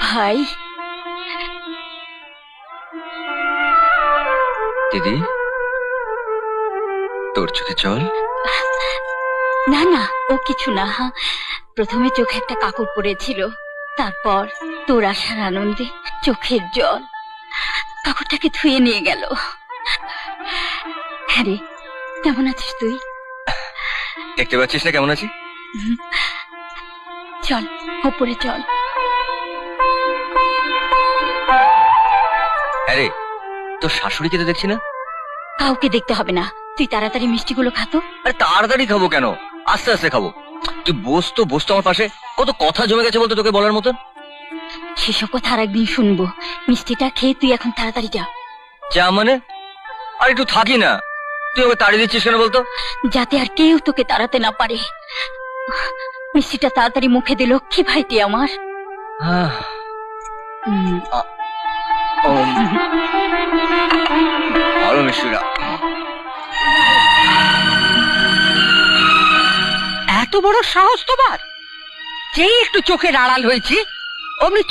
ভাই। দিদি, তোর চোখে জল? না না, ও কিছু না। প্রথমে চোখে একটা কাপড় পড়েছিল, তারপর তোর আসার আনন্দে চোখের জল। কাপড়টাকে ধুয়ে নিয়ে গেল। হ্যাঁ রে, কেমন আছিস তুই? দেখতে পাচ্ছিস না কেমন আছি? চল ওপরে চল। আরে, তোর শাশুড়িকে তো দেখছি না। কাউকে দেখতে হবে না, তুই তাড়াতাড়ি মিষ্টিগুলো খাতো। আরে তাড়াতাড়ি খাবো কেন, আস্তে আস্তে খাবো। তুই বস তো, বস তো আমার পাশে। কত কথা জমে গেছে বলতো তোকে বলার মতন। সেসব কথা আর একদিন শুনবো। মিষ্টিটা খেয়ে তুই এখন তাড়াতাড়ি যা। যা মানে? আর একটু থাকি না, তুই ওকে তাড়িয়ে দিচ্ছিস কেন বলতো? যাতে আর কেউ তোকে তাড়াতে না পারে। মিষ্টিটা তাড়াতাড়ি মুখে দে লক্ষ্মী ভাইটি আমার। ভালো মিষ্টিটা। এত বড় সাহস তোমার! যেই একটু চোখের আড়াল হয়েছে অমনি